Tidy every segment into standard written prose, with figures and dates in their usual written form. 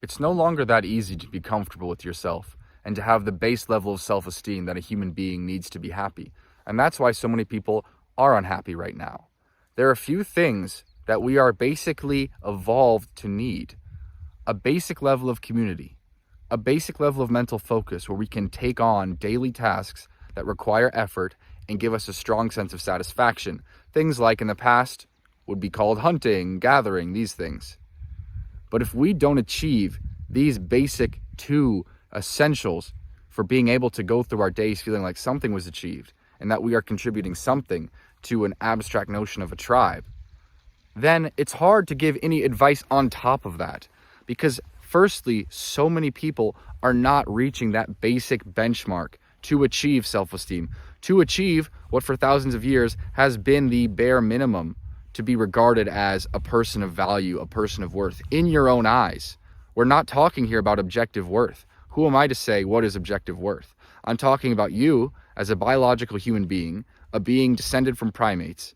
It's no longer that easy to be comfortable with yourself and to have the base level of self-esteem that a human being needs to be happy. And that's why so many people are unhappy right now. There are a few things that we are basically evolved to need. A basic level of community, a basic level of mental focus where we can take on daily tasks that require effort and give us a strong sense of satisfaction. Things like in the past would be called hunting, gathering, these things. But if we don't achieve these basic two essentials for being able to go through our days feeling like something was achieved and that we are contributing something to an abstract notion of a tribe, then it's hard to give any advice on top of that. Because firstly, so many people are not reaching that basic benchmark to achieve self-esteem, to achieve what for thousands of years has been the bare minimum to be regarded as a person of value, a person of worth in your own eyes. We're not talking here about objective worth. Who am I to say what is objective worth? I'm talking about you as a biological human being, a being descended from primates,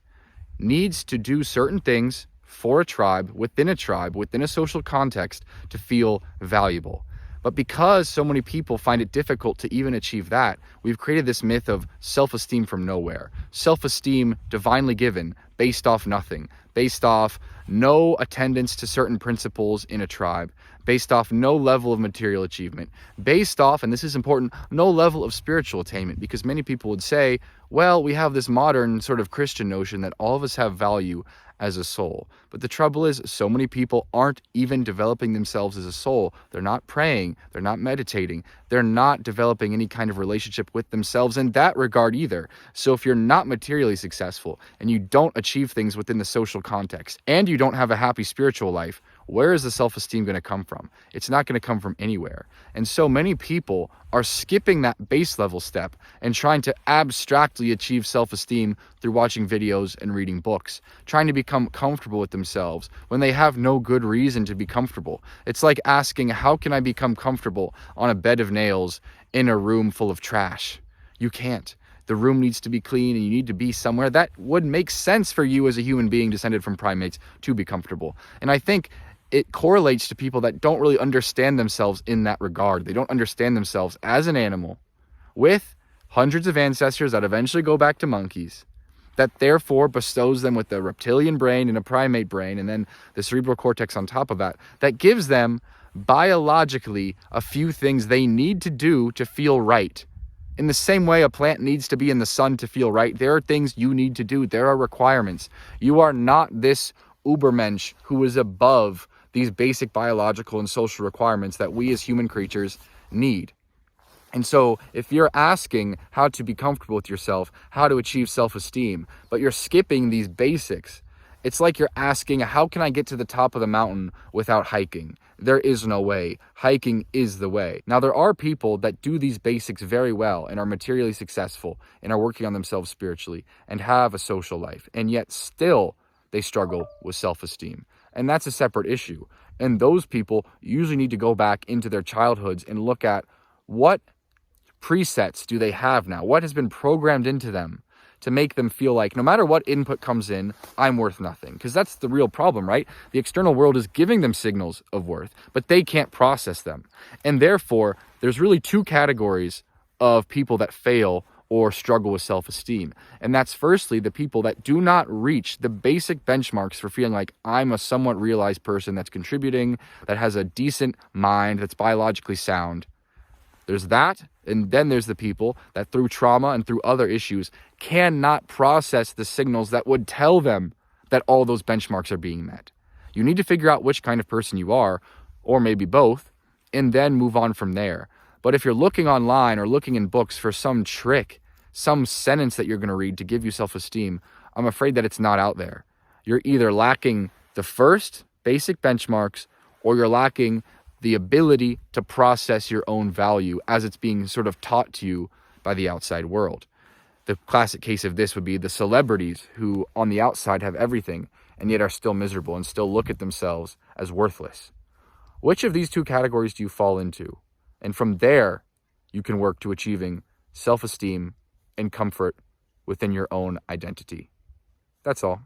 needs to do certain things for a tribe, within a social context to feel valuable. But because so many people find it difficult to even achieve that, we've created this myth of self-esteem from nowhere. Self-esteem divinely given, based off nothing, based off no attendance to certain principles in a tribe, based off no level of material achievement, based off, and this is important, no level of spiritual attainment, because many people would say, well, we have this modern sort of Christian notion that all of us have value as a soul. But the trouble is, so many people aren't even developing themselves as a soul. They're not praying, they're not meditating, they're not developing any kind of relationship with themselves in that regard either. So if you're not materially successful and you don't achieve things within the social context and you don't have a happy spiritual life, where is the self-esteem going to come from? It's not going to come from anywhere. And so many people are skipping that base level step and trying to abstractly achieve self-esteem through watching videos and reading books, trying to become comfortable with themselves when they have no good reason to be comfortable. It's like asking, how can I become comfortable on a bed of nails in a room full of trash? You can't. The room needs to be clean and you need to be somewhere that would make sense for you as a human being descended from primates to be comfortable. And I think it correlates to people that don't really understand themselves in that regard. They don't understand themselves as an animal with hundreds of ancestors that eventually go back to monkeys, that therefore bestows them with a reptilian brain and a primate brain, and then the cerebral cortex on top of that, that gives them biologically a few things they need to do to feel right. In the same way a plant needs to be in the sun to feel right, there are things you need to do. There are requirements. You are not this Ubermensch who is above these basic biological and social requirements that we as human creatures need. And so if you're asking how to be comfortable with yourself, how to achieve self-esteem, but you're skipping these basics, it's like you're asking, how can I get to the top of the mountain without hiking? There is no way. Hiking is the way. Now, there are people that do these basics very well and are materially successful and are working on themselves spiritually and have a social life, and yet still they struggle with self-esteem. And that's a separate issue. And those people usually need to go back into their childhoods and look at what presets do they have now? What has been programmed into them to make them feel like no matter what input comes in, I'm worth nothing? Because that's the real problem, right? The external world is giving them signals of worth, but they can't process them. And therefore, there's really two categories of people that fail or struggle with self-esteem. And that's firstly the people that do not reach the basic benchmarks for feeling like I'm a somewhat realized person that's contributing, that has a decent mind, that's biologically sound. There's that, and then there's the people that through trauma and through other issues cannot process the signals that would tell them that all those benchmarks are being met. You need to figure out which kind of person you are, or maybe both, and then move on from there. But if you're looking online or looking in books for some trick, some sentence that you're going to read to give you self-esteem, I'm afraid that it's not out there. You're either lacking the first basic benchmarks, or you're lacking the ability to process your own value as it's being sort of taught to you by the outside world. The classic case of this would be the celebrities who on the outside have everything and yet are still miserable and still look at themselves as worthless. Which of these two categories do you fall into? And from there, you can work to achieving self-esteem and comfort within your own identity. That's all.